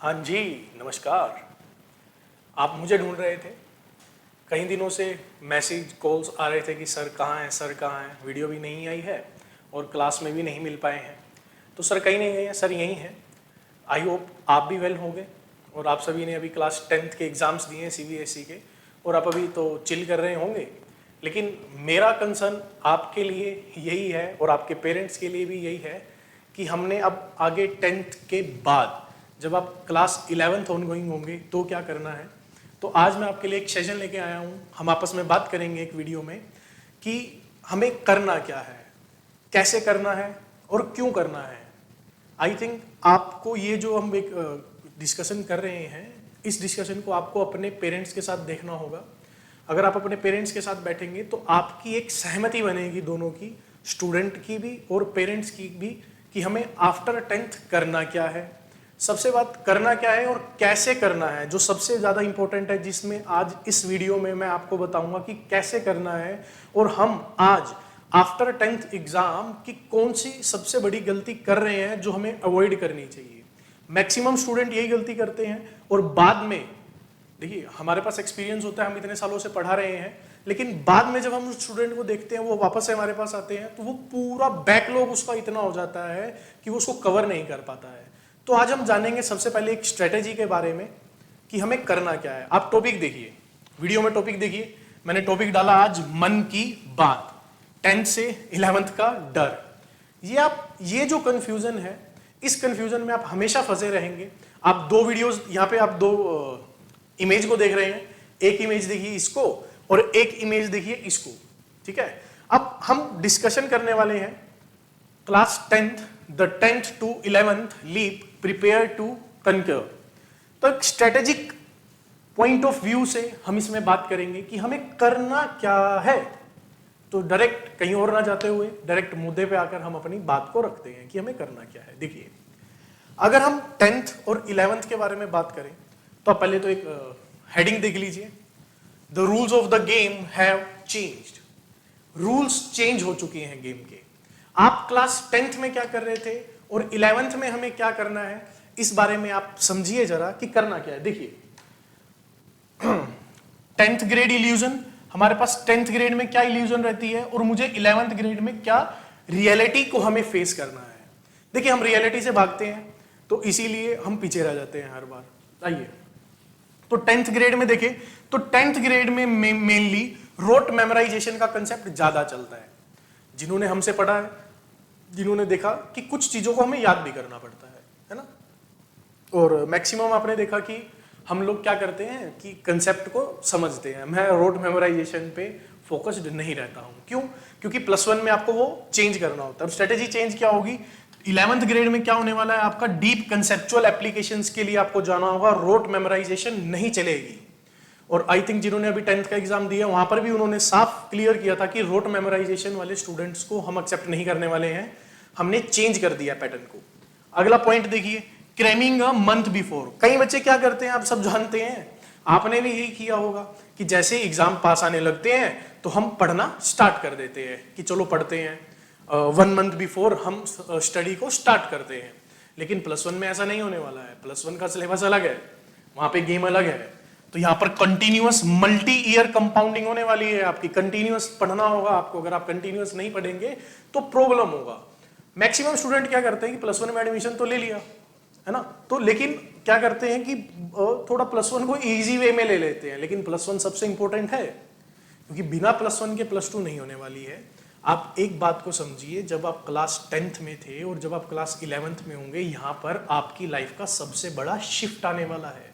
हाँ जी, नमस्कार। आप मुझे ढूंढ रहे थे। कई दिनों से मैसेज कॉल्स आ रहे थे कि सर कहाँ हैं, सर कहाँ हैं। वीडियो भी नहीं आई है और क्लास में भी नहीं मिल पाए हैं। तो सर कहीं नहीं गए हैं, सर यहीं हैं। आई होप आप भी वेल होंगे और आप सभी ने अभी क्लास 10th के एग्ज़ाम्स दिए हैं CBSE के, और आप अभी तो चिल कर रहे होंगे। लेकिन मेरा कंसर्न आपके लिए यही है और आपके पेरेंट्स के लिए भी यही है कि हमने अब आगे 10th के बाद जब आप क्लास 11th ऑनगोइंग होंगे तो क्या करना है। तो आज मैं आपके लिए एक सेशन लेके आया हूँ। हम आपस में बात करेंगे एक वीडियो में कि हमें करना क्या है, कैसे करना है और क्यों करना है। आई थिंक आपको ये जो हम एक डिस्कशन कर रहे हैं, इस डिस्कशन को आपको अपने पेरेंट्स के साथ देखना होगा। अगर आप अपने पेरेंट्स के साथ बैठेंगे तो आपकी एक सहमति बनेगी, दोनों की, स्टूडेंट की भी और पेरेंट्स की भी, कि हमें आफ्टर 10th करना क्या है। सबसे बात करना क्या है और कैसे करना है, जो सबसे ज़्यादा इंपॉर्टेंट है, जिसमें आज इस वीडियो में मैं आपको बताऊंगा कि कैसे करना है। और हम आज आफ्टर 10th एग्जाम की कौन सी सबसे बड़ी गलती कर रहे हैं जो हमें अवॉइड करनी चाहिए। मैक्सिमम स्टूडेंट यही गलती करते हैं और बाद में, देखिए हमारे पास एक्सपीरियंस होता है, हम इतने सालों से पढ़ा रहे हैं, लेकिन बाद में जब हम उस स्टूडेंट को देखते हैं, वो वापस से हमारे पास आते हैं, तो वो पूरा बैकलॉग उसका इतना हो जाता है कि वो उसको कवर नहीं कर पाता है। तो आज हम जानेंगे सबसे पहले एक स्ट्रेटेजी के बारे में कि हमें करना क्या है। आप टॉपिक देखिए, वीडियो में टॉपिक देखिए। मैंने टॉपिक डाला आज मन की बात, 10th से 11th का डर। ये जो कंफ्यूजन है, इस कंफ्यूजन में आप हमेशा फंसे रहेंगे। आप दो वीडियोस, यहाँ पे आप दो इमेज को देख रहे हैं। एक इमेज देखिए इसको और एक इमेज देखिए इसको, ठीक है। अब हम डिस्कशन करने वाले हैं class 10th, the 10th to 11th लीप, प्रिपेयर टू कनकर। तो एक स्ट्रेटेजिक पॉइंट ऑफ व्यू से हम इसमें बात करेंगे कि हमें करना क्या है। तो डायरेक्ट कहीं और ना जाते हुए डायरेक्ट मुद्दे पे आकर हम अपनी बात को रखते हैं कि हमें करना क्या है। देखिए, अगर हम 10th और 11th के बारे में बात करें तो आप पहले तो एक हेडिंग देख लीजिए, the rules of the game have changed. Rules change हो चुके हैं गेम के। आप क्लास 10th में क्या कर रहे थे और 11th में हमें क्या करना है, इस बारे में आप समझिए जरा कि करना क्या है। देखिए 10th ग्रेड इल्यूजन, हमारे पास 10th ग्रेड में क्या इल्यूजन रहती है और मुझे 11th ग्रेड में क्या रियलिटी को हमें फेस करना है। देखिए, हम रियलिटी से भागते हैं तो इसीलिए हम पीछे रह जाते हैं हर बार। आइए, तो 10th ग्रेड में देखिए, तो 10th ग्रेड में मेनली रोट मेमोराइजेशन का कंसेप्ट ज्यादा चलता है। जिन्होंने हमसे पढ़ा है, जिन्होंने देखा कि कुछ चीजों को हमें याद भी करना पड़ता है ना। और मैक्सिमम आपने देखा कि हम लोग क्या करते हैं कि कंसेप्ट को समझते हैं। मैं रोट मेमोराइजेशन पे फोकस्ड नहीं रहता हूं। क्यों? क्योंकि +1 में आपको वो चेंज करना होता है। स्ट्रेटेजी चेंज क्या होगी, 11th ग्रेड में क्या होने वाला है, आपका डीप कंसेप्चुअल एप्लीकेशंस के लिए आपको जाना होगा, रोट मेमोराइजेशन नहीं चलेगी। और आई थिंक जिन्होंने अभी 10th का एग्जाम दिया वहां पर भी उन्होंने साफ क्लियर किया था कि रोट मेमोराइजेशन वाले स्टूडेंट्स को हम एक्सेप्ट नहीं करने वाले हैं। हमने चेंज कर दिया पैटर्न को। अगला पॉइंट देखिए, क्रैमिंग अ मंथ बिफोर। कई बच्चे क्या करते हैं, आप सब जानते हैं, आपने भी यही किया होगा कि जैसे एग्जाम पास आने लगते हैं तो हम पढ़ना स्टार्ट कर देते हैं कि चलो पढ़ते हैं। 1 मंथ बिफोर हम स्टडी को स्टार्ट करते हैं। लेकिन +1 में ऐसा नहीं होने वाला है। +1 का सिलेबस अलग है, वहां पे गेम अलग है। तो यहाँ पर कंटिन्यूअस मल्टी ईयर कंपाउंडिंग होने वाली है आपकी। कंटिन्यूअस पढ़ना होगा आपको। अगर आप कंटिन्यूअस नहीं पढ़ेंगे तो प्रॉब्लम होगा। मैक्सिमम स्टूडेंट क्या करते हैं कि +1 में एडमिशन तो ले लिया है ना, तो लेकिन क्या करते हैं कि थोड़ा +1 को इजी वे में ले लेते हैं। लेकिन +1 सबसे इंपॉर्टेंट है, क्योंकि बिना +1 के +2 नहीं होने वाली है। आप एक बात को समझिए, जब आप क्लास 10th में थे और जब आप क्लास 11th में होंगे, यहाँ पर आपकी लाइफ का सबसे बड़ा शिफ्ट आने वाला है।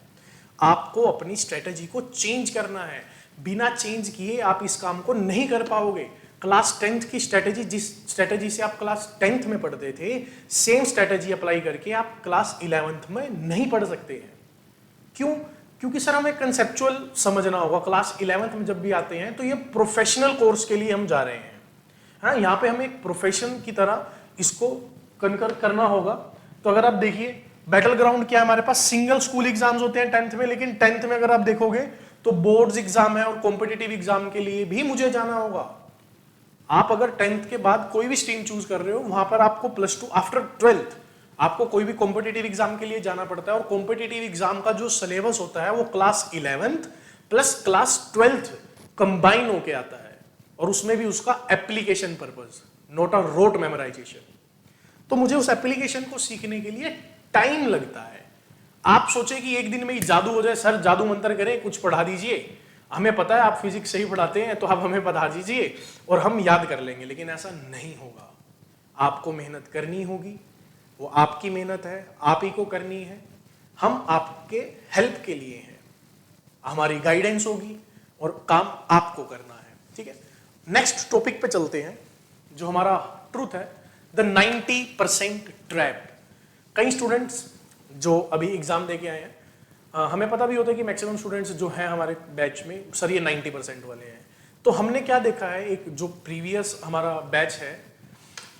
आपको अपनी स्ट्रेटेजी को चेंज करना है। बिना चेंज किए आप इस काम को नहीं कर पाओगे। क्लास 10th की स्ट्रेटेजी, जिस स्ट्रेटेजी से आप क्लास 10th में पढ़ते थे, सेम स्ट्रेटेजी अप्लाई करके आप क्लास 11th में नहीं पढ़ सकते हैं। क्यों? क्योंकि सर हमें कंसेप्चुअल समझना होगा। क्लास 11th में जब भी आते हैं तो ये प्रोफेशनल कोर्स के लिए हम जा रहे हैं, है ना। यहाँ पे हमें एक प्रोफेशन की तरह इसको कनकर करना होगा। तो अगर आप देखिए, बैटल ग्राउंड क्या है, हमारे पास सिंगल स्कूल एग्जाम्स होते हैं 10th में, लेकिन 10th में अगर आप देखोगे तो बोर्ड्स एग्जाम है और कॉम्पिटिटिव एग्जाम के लिए भी मुझे जाना होगा। आप अगर 10th के बाद कोई भी स्ट्रीम चूज कर रहे हो, वहां पर आपको +2 आफ्टर 12th आपको कोई भी कॉम्पिटिटिव एग्जाम के लिए जाना पड़ता है और कॉम्पिटिटिव एग्जाम का जो सिलेबस होता है वो class 11th plus class 12th combine होके आता है, और उसमें भी उसका application purpose, not a rote memorisation. तो मुझे उस एप्लीकेशन को सीखने के लिए टाइम लगता है। आप सोचे कि एक दिन में ही जादू हो जाए, सर जादू मंत्र करें, कुछ पढ़ा दीजिए, हमें पता है आप फिजिक्स सही पढ़ाते हैं तो आप हमें पढ़ा दीजिए और हम याद कर लेंगे, लेकिन ऐसा नहीं होगा। आपको मेहनत करनी होगी, वो आपकी मेहनत है, आप ही को करनी है, हम आपके हेल्प के लिए हैं, हमारी गाइडेंस होगी और काम आपको करना है, ठीक है। नेक्स्ट टॉपिक पे चलते हैं, जो हमारा ट्रूथ है, द 90% ट्रैप। कई स्टूडेंट्स जो अभी एग्जाम दे के आए हैं, हमें पता भी होता है कि मैक्सिमम स्टूडेंट्स जो हैं हमारे बैच में, सर ये 90% वाले हैं। तो हमने क्या देखा है, एक जो प्रीवियस हमारा बैच है,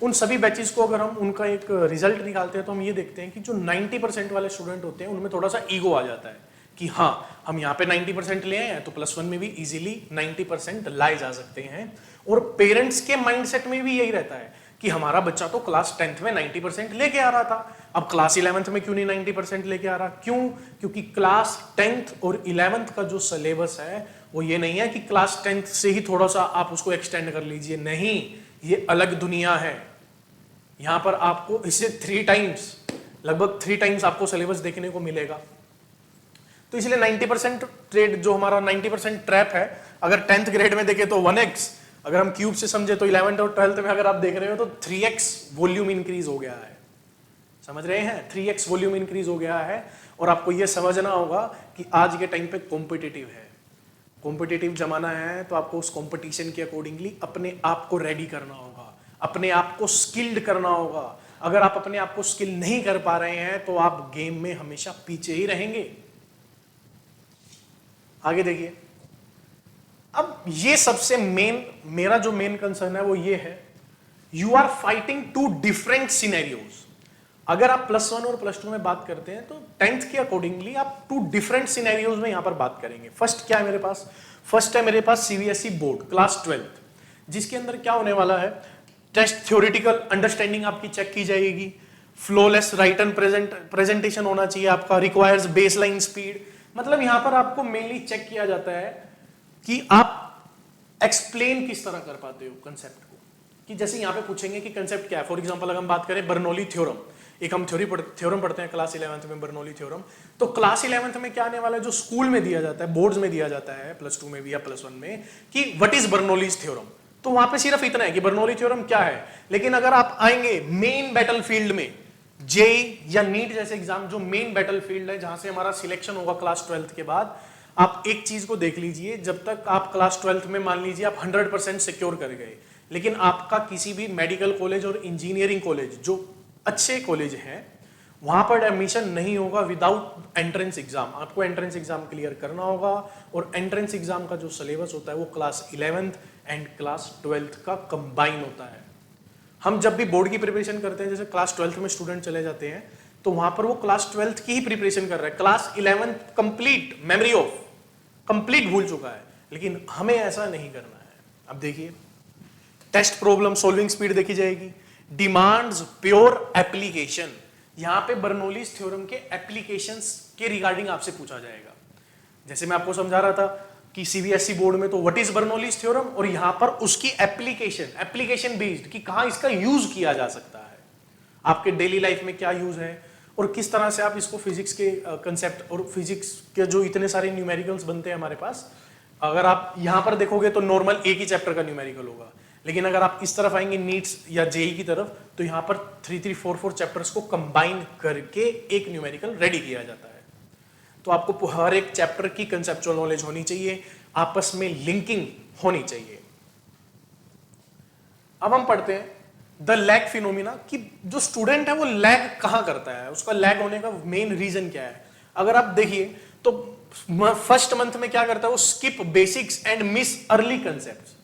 उन सभी बैचेस को अगर हम उनका एक रिजल्ट निकालते हैं तो हम ये देखते हैं कि जो 90% वाले स्टूडेंट होते हैं उनमें थोड़ा सा ईगो आ जाता है कि हाँ हम यहाँ पे 90% ले आए हैं तो +1 में भी इजीली 90% लाए जा सकते हैं। और पेरेंट्स के माइंडसेट में भी यही रहता है कि हमारा बच्चा तो क्लास 10th में 90% लेके आ रहा था, अब क्लास 11th में क्यों नहीं 90% लेके आ रहा। क्यों? क्योंकि क्लास 10th और 11th का जो सिलेबस है वो ये नहीं है कि क्लास 10th से ही थोड़ा सा आप उसको एक्सटेंड कर लीजिए, नहीं, ये अलग दुनिया है। यहां पर आपको इससे 3 टाइम्स, लगभग 3 टाइम्स आपको सिलेबस देखने को मिलेगा। तो इसलिए 90% ट्रेड जो हमारा 90% ट्रैप है, अगर 10th ग्रेड में देखें तो 1x, अगर हम क्यूब से समझे तो 11th और 12th में अगर आप देख रहे हो तो 3x वॉल्यूम इंक्रीज हो गया है। समझ रहे हैं? 3x वॉल्यूम इंक्रीज हो गया है। और आपको यह समझना होगा कि आज के टाइम पे कॉम्पिटिटिव है, कॉम्पिटिटिव जमाना है, तो आपको उस कॉम्पिटिशन के अकॉर्डिंगली अपने आप को रेडी करना होगा, अपने आप को स्किल्ड करना होगा। अगर आप अपने आप को स्किल नहीं कर पा रहे हैं तो आप गेम में हमेशा पीछे ही रहेंगे। आगे देखिए, अब ये सबसे मेरा जो मेन कंसर्न है वो ये है, you are fighting 2 different scenarios. अगर आप +1 और +2 में बात करते हैं तो 10th के अकॉर्डिंगली आप 2 डिफरेंट सिनेरियोज में यहां पर बात करेंगे। फर्स्ट क्या है मेरे पास? फर्स्ट है मेरे पास CBSE बोर्ड क्लास 12th, जिसके अंदर क्या होने वाला है, टेस्ट थ्योरेटिकल अंडरस्टैंडिंग आपकी चेक की जाएगी, फ्लोलेस राइटन प्रेजेंटेशन होना चाहिए आपका, रिक्वायर्स बेसलाइन स्पीड। मतलब यहां पर आपको मेनली चेक किया जाता है कि आप एक्सप्लेन किस तरह कर पाते हो कंसेप्ट को। कि जैसे यहां पे पूछेंगे कि कंसेप्ट क्या है, फॉर एग्जांपल अगर हम बात करें बर्नौली थ्योरम, एक हम थ्योरम पढ़ते हैं क्लास 11th में, बर्नौली थ्योरम। तो क्लास 11th में क्या आने वाला है, जो स्कूल में दिया जाता है, बोर्ड्स में दिया जाता है, +2 में भी या +1 में, कि व्हाट इज बर्नौलीज थ्योरम। तो वहां पे सिर्फ इतना है कि बर्नौली थ्योरम क्या है। लेकिन अगर आप आएंगे मेन बैटलफील्ड में, जेई या नीट जैसे एग्जाम, जो मेन बैटलफील्ड है जहां से हमारा सिलेक्शन होगा क्लास 12th के बाद, आप एक चीज को देख लीजिए, जब तक आप क्लास 12th में मान लीजिए आप 100% सिक्योर कर गए, लेकिन आपका किसी भी मेडिकल कॉलेज और इंजीनियरिंग कॉलेज जो अच्छे कॉलेज हैं वहां पर एडमिशन नहीं होगा विदाउट एंट्रेंस एग्जाम। आपको एंट्रेंस एग्जाम क्लियर करना होगा, और एंट्रेंस एग्जाम का जो सिलेबस होता है वो class 11th and class 12th का कंबाइन होता है। हम जब भी बोर्ड की प्रिपरेशन करते हैं, जैसे क्लास 12th में स्टूडेंट चले जाते हैं तो वहां पर वो क्लास 12th की ही प्रिपरेशन कर रहा है, class 11th complete memory of complete भूल चुका है। लेकिन हमें ऐसा नहीं करना है। अब देखिए, टेस्ट प्रॉब्लम सॉल्विंग स्पीड देखी जाएगी, डिमांड्स प्योर एप्लीकेशन। यहां पे बर्नौलीज थ्योरम के एप्लीकेशंस के रिगार्डिंग आपसे पूछा जाएगा। जैसे मैं आपको समझा रहा था कि CBSE बोर्ड में तो व्हाट इज बर्नौलीज थ्योरम, और यहां पर उसकी एप्लीकेशन बेस्ड कि कहां इसका यूज किया जा सकता है, आपके डेली लाइफ में क्या यूज है, और किस तरह से आप इसको फिजिक्स के कंसेप्ट और फिजिक्स के जो इतने सारे न्यूमेरिकल्स बनते हैं हमारे पास। अगर आप यहां पर देखोगे तो नॉर्मल एक ही चैप्टर का न्यूमेरिकल होगा, लेकिन अगर आप इस तरफ आएंगे नीट्स या जेई की तरफ, तो यहां पर 3-3-4-4 चैप्टर्स को कंबाइन करके एक न्यूमेरिकल रेडी किया जाता है। तो आपको हर एक चैप्टर की कंसेप्चुअल नॉलेज होनी चाहिए, आपस में लिंकिंग होनी चाहिए। अब हम पढ़ते हैं द लैग फिनोमिना, कि जो स्टूडेंट है वो लैग कहां करता है, उसका लैग होने का मेन रीजन क्या है। अगर आप देखिए तो फर्स्ट मंथ में क्या करता है, वो skip basics and miss early concepts.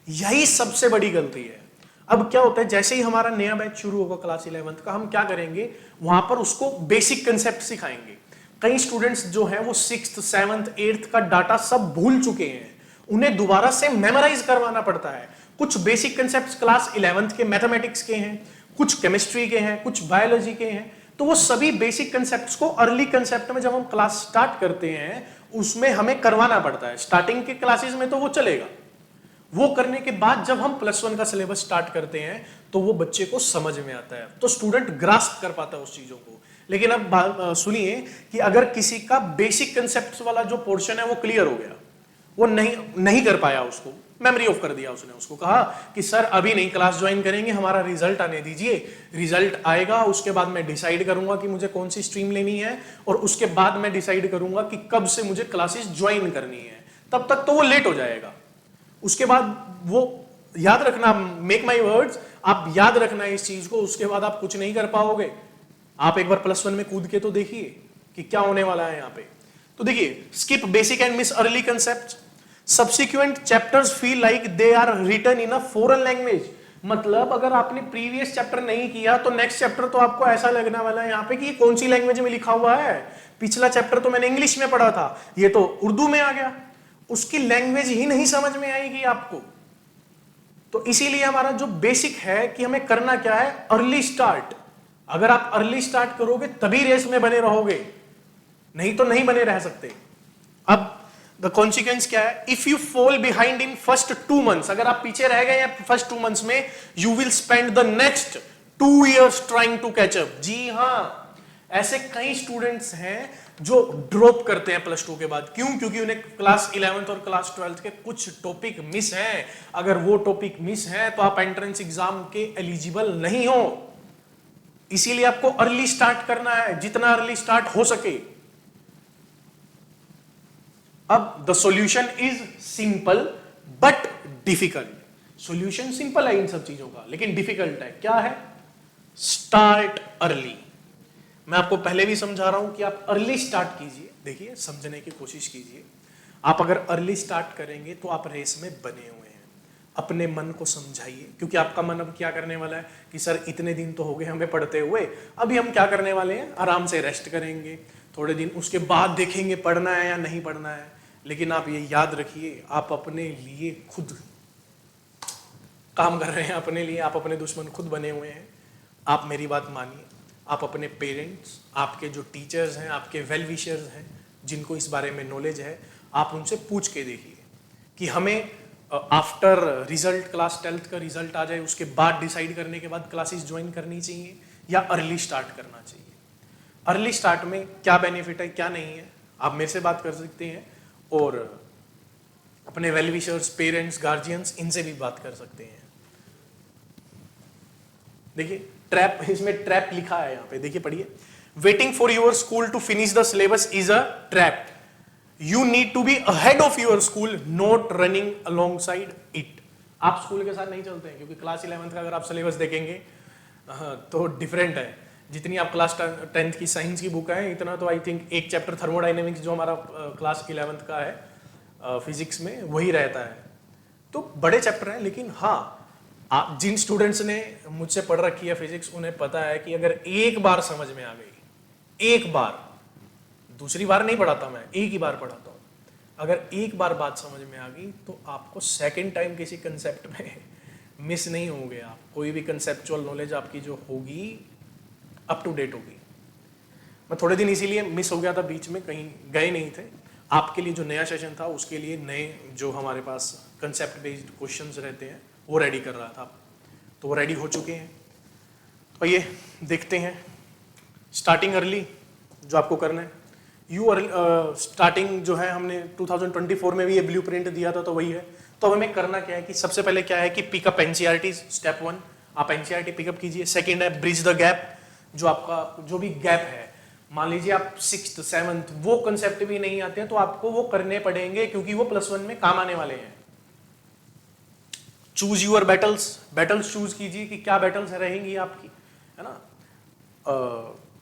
यही सबसे बड़ी गलती है। अब क्या होता है, जैसे ही हमारा नया बैच शुरू होगा क्लास 11th का, हम क्या करेंगे, वहां पर उसको बेसिक कंसेप्ट सिखाएंगे। कई स्टूडेंट्स जो हैं वो 6th 7th 8th का डाटा सब भूल चुके हैं, उन्हें दोबारा से मेमोराइज करवाना पड़ता है। कुछ बेसिक कंसेप्ट्स क्लास 11th के मैथमेटिक्स के हैं, कुछ केमिस्ट्री के हैं, कुछ बायोलॉजी के हैं। तो वो सभी बेसिक कंसेप्ट्स को अर्ली कंसेप्ट में जब हम क्लास स्टार्ट करते हैं उसमें हमें करवाना पड़ता है। स्टार्टिंग के क्लासेस में तो वो चलेगा, वो करने के बाद जब हम +1 का सिलेबस स्टार्ट करते हैं तो वो बच्चे को समझ में आता है, तो स्टूडेंट ग्रास्प कर पाता है उस चीजों को। लेकिन अब सुनिए कि अगर किसी का बेसिक कंसेप्ट वाला जो पोर्शन है वो क्लियर हो गया, वो नहीं कर पाया, उसको मेमोरी ऑफ कर दिया, उसने उसको कहा कि सर अभी नहीं क्लास ज्वाइन करेंगे, हमारा रिजल्ट आने दीजिए, रिजल्ट आएगा उसके बाद मैं डिसाइड करूंगा कि मुझे कौन सी स्ट्रीम लेनी है और उसके बाद मैं डिसाइड करूंगा कि कब से मुझे क्लासेस ज्वाइन करनी है। तब तक तो वो लेट हो जाएगा। उसके बाद वो याद रखना, मेक माई वर्ड्स, आप याद रखना इस चीज को, उसके बाद आप कुछ नहीं कर पाओगे। आप एक बार +1 में कूद के तो देखिए कि क्या होने वाला है यहाँ पे। तो देखिए, skip basic and miss early concept, subsequent chapters feel like they are written in a foreign language. मतलब अगर आपने प्रीवियस चैप्टर नहीं किया तो नेक्स्ट चैप्टर तो आपको ऐसा लगने वाला है यहाँ पे कि ये कौन सी लैंग्वेज में लिखा हुआ है, पिछला चैप्टर तो मैंने इंग्लिश में पढ़ा था, ये तो उर्दू में आ गया, उसकी लैंग्वेज ही नहीं समझ में आएगी आपको। तो इसीलिए हमारा जो बेसिक है कि हमें करना क्या है, अर्ली स्टार्ट। अगर आप अर्ली स्टार्ट करोगे तभी रेस में बने रहोगे, नहीं तो नहीं बने रह सकते। अब द कॉन्सिक्वेंस क्या है, if you fall behind in first 2 months, अगर आप पीछे रह गए हैं फर्स्ट 2 months में, you will spend the next 2 years trying to catch up. जी हाँ, ऐसे कई स्टूडेंट्स हैं जो ड्रॉप करते हैं +2 के बाद। क्यों? क्योंकि उन्हें क्लास 11th और क्लास 12th के कुछ टॉपिक मिस हैं। अगर वो टॉपिक मिस है तो आप एंट्रेंस एग्जाम के एलिजिबल नहीं हो। इसीलिए आपको अर्ली स्टार्ट करना है, जितना अर्ली स्टार्ट हो सके। अब the solution is simple but difficult. Solution simple है इन सब चीजों का, लेकिन डिफिकल्ट है। क्या है? Start early. मैं आपको पहले भी समझा रहा हूं कि आप अर्ली स्टार्ट कीजिए। देखिए, समझने की कोशिश कीजिए। आप अगर अर्ली स्टार्ट करेंगे तो आप रेस में बने हुए हैं। अपने मन को समझाइए, क्योंकि आपका मन अब क्या करने वाला है कि सर इतने दिन तो हो गए हमें पढ़ते हुए, अभी हम क्या करने वाले हैं, आराम से रेस्ट करेंगे थोड़े दिन, उसके बाद देखेंगे पढ़ना है या नहीं पढ़ना है। लेकिन आप ये याद रखिए, आप अपने लिए खुद काम कर रहे हैं, अपने लिए आप अपने दुश्मन खुद बने हुए हैं। आप मेरी बात मानिए, आप अपने पेरेंट्स, आपके जो टीचर्स हैं, आपके वेल विशर्स हैं, जिनको इस बारे में नॉलेज है, आप उनसे पूछ के देखिए कि हमें आफ्टर रिजल्ट, क्लास 12th का रिजल्ट आ जाए उसके बाद डिसाइड करने के बाद क्लासेस ज्वाइन करनी चाहिए या अर्ली स्टार्ट करना चाहिए। अर्ली स्टार्ट में क्या बेनिफिट है, क्या नहीं है, आप मेरे से बात कर सकते हैं और अपने वेल विशर्स, पेरेंट्स, गार्जियंस, इनसे भी बात कर सकते हैं। देखिए, ट्रैप, इसमें ट्रैप लिखा है यहाँ पे, देखिए पढ़िए। Waiting for your school to finish the syllabus is a trap. You need to be ahead of your school, not running alongside it. आप स्कूल के साथ नहीं चलते हैं, क्योंकि क्लास 11th का अगर आप सिलेबस देखेंगे तो डिफरेंट है। जितनी आप क्लास 10th की साइंस की बुक है, इतना तो आई थिंक एक चैप्टर थर्मोडाइनेमिक्स जो हमारा क्लास 11th का है फिजिक्स में, वही रहता है। तो बड़े चैप्टर हैं, लेकिन हाँ, आप जिन स्टूडेंट्स ने मुझसे पढ़ रखी है फिजिक्स, उन्हें पता है कि अगर एक बार समझ में आ गई, एक बार, दूसरी बार नहीं पढ़ाता मैं, एक ही बार पढ़ाता हूँ, अगर एक बार बात समझ में आ गई तो आपको सेकंड टाइम किसी कंसेप्ट में मिस नहीं होंगे। आप कोई भी कंसेप्चुअल नॉलेज आपकी जो होगी अप टू डेट होगी। मैं थोड़े दिन इसीलिए मिस हो गया था, बीच में कहीं गए नहीं थे। आपके लिए जो नया सेशन था उसके लिए नए जो हमारे पास कंसेप्ट बेस्ड क्वेश्चंस रहते हैं वो रेडी कर रहा था, तो वो रेडी हो चुके हैं। तो ये देखते हैं स्टार्टिंग अर्ली जो आपको करना है। स्टार्टिंग जो है हमने 2024 में भी ये ब्लूप्रिंट दिया था, तो वही है। तो हमें करना क्या है कि सबसे पहले क्या है कि पिकअप एनसीईआरटीज, स्टेप 1 आप एनसीईआरटी पिकअप कीजिए। सेकंड है ब्रिज द गैप, जो आपका जो भी गैप है, मान लीजिए आप 6th 7th वो कंसेप्ट भी नहीं आते हैं तो आपको वो करने पड़ेंगे, क्योंकि वो +1 में काम आने वाले हैं। चूज यूर बैटल्स चूज कीजिए कि क्या बैटल्स रहेंगी आपकी, है ना।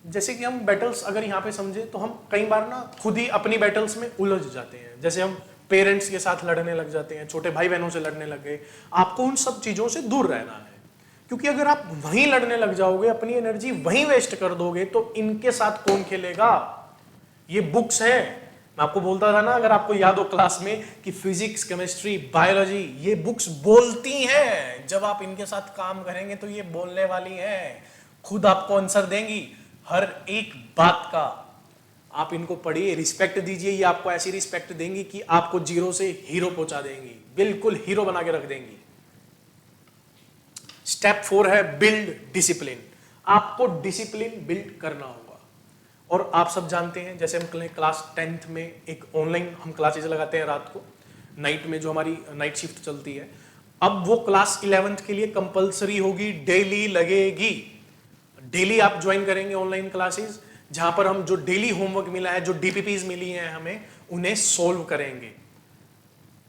जैसे कि हम बैटल्स अगर यहाँ पे समझे तो हम कई बार ना खुद ही अपनी बैटल्स में उलझ जाते हैं। जैसे हम पेरेंट्स के साथ लड़ने लग जाते हैं, छोटे भाई बहनों से लड़ने लग गए। आपको उन सब चीजों से दूर रहना है, क्योंकि अगर आप वहीं लड़ने लग जाओगे, अपनी एनर्जी वहीं वेस्ट कर दोगे, तो इनके साथ कौन खेलेगा। ये बुक्स है, मैं आपको बोलता था ना, अगर आपको याद हो क्लास में, कि फिजिक्स, केमिस्ट्री, बायोलॉजी ये बुक्स बोलती हैं, जब आप इनके साथ काम करेंगे तो ये बोलने वाली हैं, खुद आपको आंसर देंगी हर एक बात का। आप इनको पढ़िए, रिस्पेक्ट दीजिए, ये आपको ऐसी रिस्पेक्ट देंगी कि आपको जीरो से हीरो पहुंचा देंगी, बिल्कुल हीरो बना के रख देंगी। स्टेप 4 है बिल्ड डिसिप्लिन। आपको डिसिप्लिन बिल्ड करना होगा। और आप सब जानते हैं, जैसे हम क्लास 10th में एक ऑनलाइन हम क्लासेज लगाते हैं रात को, नाइट में जो हमारी नाइट शिफ्ट चलती है, अब वो क्लास 11th के लिए कंपलसरी होगी, डेली लगेगी। डेली आप ज्वाइन करेंगे ऑनलाइन क्लासेस, जहां पर हम जो डेली होमवर्क मिला है, जो डीपीपीज मिली हैं हमें, उन्हें सोल्व करेंगे।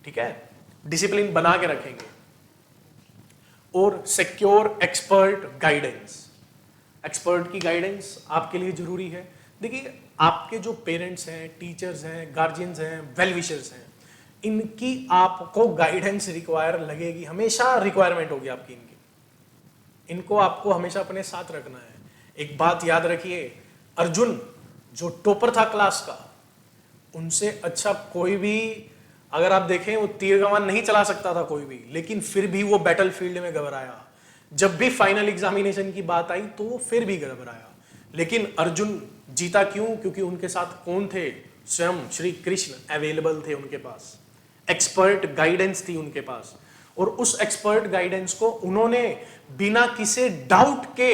ठीक है, डिसिप्लिन बना के रखेंगे। और सिक्योर एक्सपर्ट गाइडेंस। एक्सपर्ट की गाइडेंस आपके लिए जरूरी है। देखिए, आपके जो पेरेंट्स हैं, टीचर्स हैं, गार्जियंस हैं, वेल विशर्स हैं, इनकी आपको गाइडेंस रिक्वायर लगेगी, हमेशा रिक्वायरमेंट होगी आपकी इनकी। इनको आपको हमेशा अपने साथ रखना है। एक बात याद रखिए, अर्जुन जो टॉपर था क्लास का, उनसे अच्छा कोई भी, अगर आप देखें, वो तीर कमान नहीं चला सकता था कोई भी, लेकिन फिर भी वो बैटल फील्ड में घबराया। जब भी फाइनल एग्जामिनेशन की बात आई तो वो फिर भी घबराया, लेकिन अर्जुन जीता क्यों? क्योंकि उनके साथ कौन थे? स्वयं श्री कृष्ण अवेलेबल थे उनके पास, एक्सपर्ट गाइडेंस थी उनके पास। और उस एक्सपर्ट गाइडेंस को उन्होंने बिना किसी डाउट के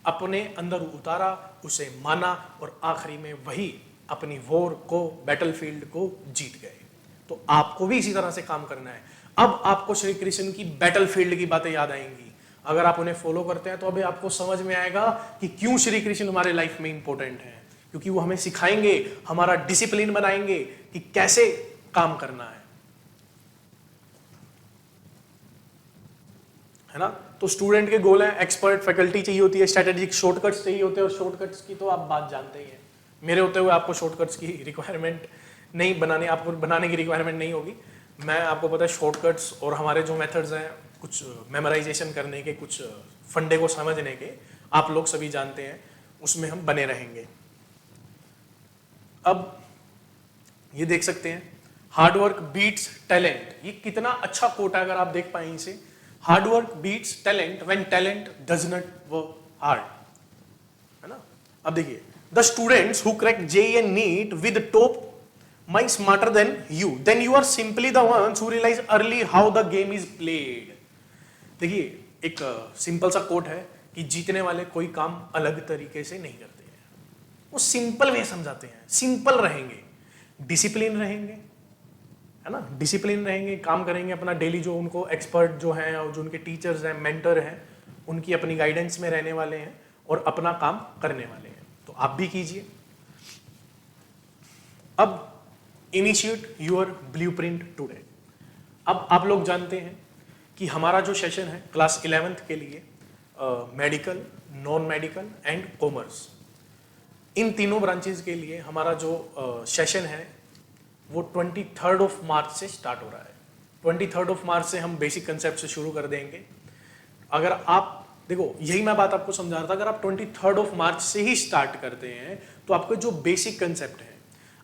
अपने अंदर उतारा, उसे माना, और आखिरी में वही अपनी वॉर को, बैटलफील्ड को जीत गए। तो आपको भी इसी तरह से काम करना है। अब आपको श्री कृष्ण की बैटलफील्ड की बातें याद आएंगी। अगर आप उन्हें फॉलो करते हैं तो अभी आपको समझ में आएगा कि क्यों श्री कृष्ण हमारे लाइफ में इंपॉर्टेंट है, क्योंकि वो हमें सिखाएंगे, हमारा डिसिप्लिन बनाएंगे कि कैसे काम करना है ना। तो स्टूडेंट के गोल है, एक्सपर्ट फैकल्टी चाहिए होती है, स्ट्रेटेजिक शॉर्टकट्स चाहिए होते हैं, और शॉर्टकट्स की तो आप बात जानते ही हैं। मेरे होते हुए आपको शॉर्टकट्स की रिक्वायरमेंट नहीं बनाने, आपको बनाने की रिक्वायरमेंट नहीं होगी। मैं, आपको पता है, शॉर्टकट्स और हमारे जो मेथड्स हैं, कुछ मेमोराइजेशन करने के, कुछ फंडे को समझने के, आप लोग सभी जानते हैं, उसमें हम बने रहेंगे। अब ये देख सकते हैं, हार्डवर्क बीट्स टैलेंट। ये कितना अच्छा कोट है, अगर आप देख पाए इसे। Hard work beats talent when talent does not work hard, है ना। अब देखिए, the students who crack JEE and NEET with top mind smarter than you are simply the ones who realize early how the game is played। देखिए, एक simple सा coat है कि जीतने वाले कोई काम अलग तरीके से नहीं करते हैं, वो सिंपल वे समझाते हैं। सिंपल रहेंगे, डिसिप्लिन रहेंगे, है ना, डिसिप्लिन रहेंगे, काम करेंगे अपना डेली, जो उनको एक्सपर्ट जो हैं और जो उनके टीचर्स हैं, मेंटर हैं, उनकी अपनी गाइडेंस में रहने वाले हैं और अपना काम करने वाले हैं। तो आप भी कीजिए। अब इनिशिएट योर ब्लूप्रिंट टुडे। अब आप लोग जानते हैं कि हमारा जो सेशन है क्लास 11th के लिए, medical, non medical and commerce, इन तीनों ब्रांचेस के लिए हमारा जो सेशन है वो 23 मार्च से स्टार्ट हो रहा है। 23 मार्च से हम बेसिक कंसेप्ट से शुरू कर देंगे। अगर आप देखो, यही मैं बात आपको समझा रहा था, अगर आप 23 मार्च से ही स्टार्ट करते हैं तो आपको जो बेसिक कंसेप्ट है,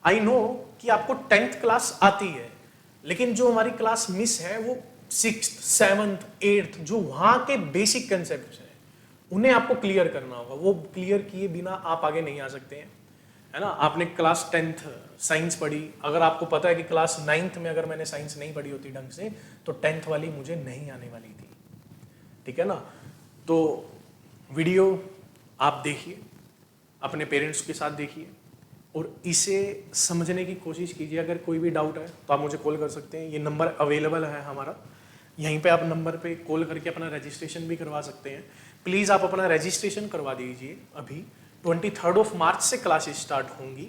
आई नो कि आपको 10th क्लास आती है, लेकिन जो हमारी क्लास मिस है वो 6th, 7th, 8th, जो वहाँ के बेसिक कंसेप्ट हैं, उन्हें आपको क्लियर करना होगा। वो क्लियर किए बिना आप आगे नहीं आ सकते हैं, है ना। आपने क्लास 10th साइंस पढ़ी, अगर आपको पता है कि क्लास 9th में अगर मैंने साइंस नहीं पढ़ी होती ढंग से, तो 10th वाली मुझे नहीं आने वाली थी, ठीक है ना। तो वीडियो आप देखिए, अपने पेरेंट्स के साथ देखिए और इसे समझने की कोशिश कीजिए। अगर कोई भी डाउट है तो आप मुझे कॉल कर सकते हैं, ये नंबर अवेलेबल है हमारा, यहीं पे आप नंबर पे कॉल करके अपना रजिस्ट्रेशन भी करवा सकते हैं। प्लीज़ आप अपना रजिस्ट्रेशन करवा दीजिए अभी। 23 मार्च से क्लासेस स्टार्ट होंगी।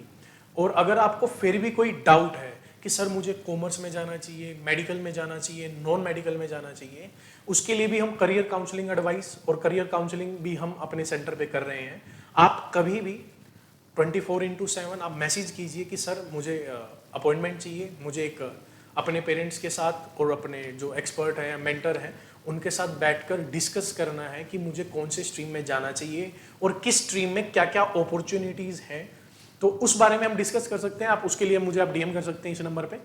और अगर आपको फिर भी कोई डाउट है कि सर मुझे कॉमर्स में जाना चाहिए, मेडिकल में जाना चाहिए, नॉन मेडिकल में जाना चाहिए, उसके लिए भी हम करियर काउंसलिंग एडवाइस और करियर काउंसलिंग भी हम अपने सेंटर पे कर रहे हैं। आप कभी भी 24/7 आप मैसेज कीजिए कि सर मुझे अपॉइंटमेंट चाहिए, मुझे एक अपने पेरेंट्स के साथ और अपने जो एक्सपर्ट हैं, मेंटर हैं, उनके साथ बैठकर डिस्कस करना है कि मुझे कौन से स्ट्रीम में जाना चाहिए और किस स्ट्रीम में क्या क्या अपॉर्चुनिटीज़ हैं। तो उस बारे में हम डिस्कस कर सकते हैं। आप उसके लिए मुझे आप डीएम कर सकते हैं इस नंबर पे,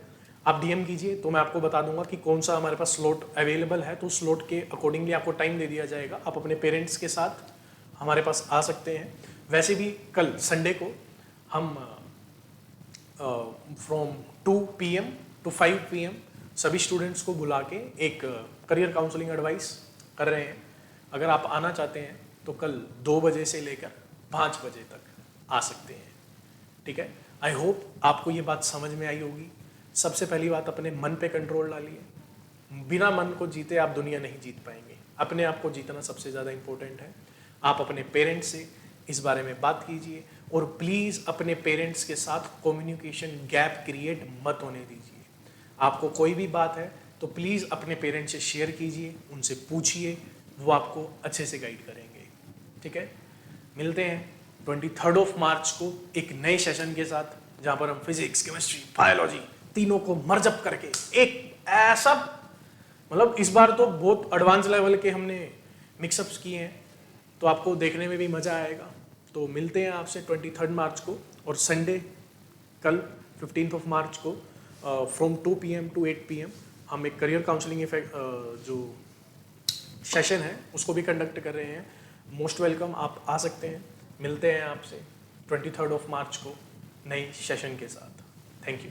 आप डीएम कीजिए तो मैं आपको बता दूंगा कि कौन सा हमारे पास स्लॉट अवेलेबल है, तो स्लॉट के अकॉर्डिंगली आपको टाइम दे दिया जाएगा। आप अपने पेरेंट्स के साथ हमारे पास आ सकते हैं। वैसे भी कल संडे को हम फ्रॉम 2 PM to 5 PM सभी स्टूडेंट्स को बुला के एक करियर काउंसलिंग एडवाइस कर रहे हैं। अगर आप आना चाहते हैं तो कल 2 बजे से लेकर 5 बजे तक आ सकते हैं, ठीक है। आई होप आपको ये बात समझ में आई होगी। सबसे पहली बात, अपने मन पे कंट्रोल डालिए। बिना मन को जीते आप दुनिया नहीं जीत पाएंगे। अपने आप को जीतना सबसे ज़्यादा इम्पोर्टेंट है। आप अपने पेरेंट्स से इस बारे में बात कीजिए और प्लीज़ अपने पेरेंट्स के साथ कम्युनिकेशन गैप क्रिएट मत होने दीजिए। आपको कोई भी बात है तो प्लीज़ अपने पेरेंट्स से शेयर कीजिए, उनसे पूछिए, वो आपको अच्छे से गाइड करेंगे, ठीक है। मिलते हैं 23 मार्च को एक नए सेशन के साथ, जहाँ पर हम फिजिक्स, केमिस्ट्री, बायोलॉजी तीनों को मर्जअप करके एक ऐसा, मतलब इस बार तो बहुत एडवांस लेवल के हमने मिक्सअप्स किए हैं, तो आपको देखने में भी मज़ा आएगा। तो मिलते हैं आपसे 23 मार्च को, और संडे कल 15 मार्च को फ्रॉम 2 PM to 8 PM हम एक करियर काउंसलिंग जो सेशन है उसको भी कंडक्ट कर रहे हैं। मोस्ट वेलकम, आप आ सकते हैं। मिलते हैं आपसे 23 मार्च को नई सेशन के साथ। Thank you.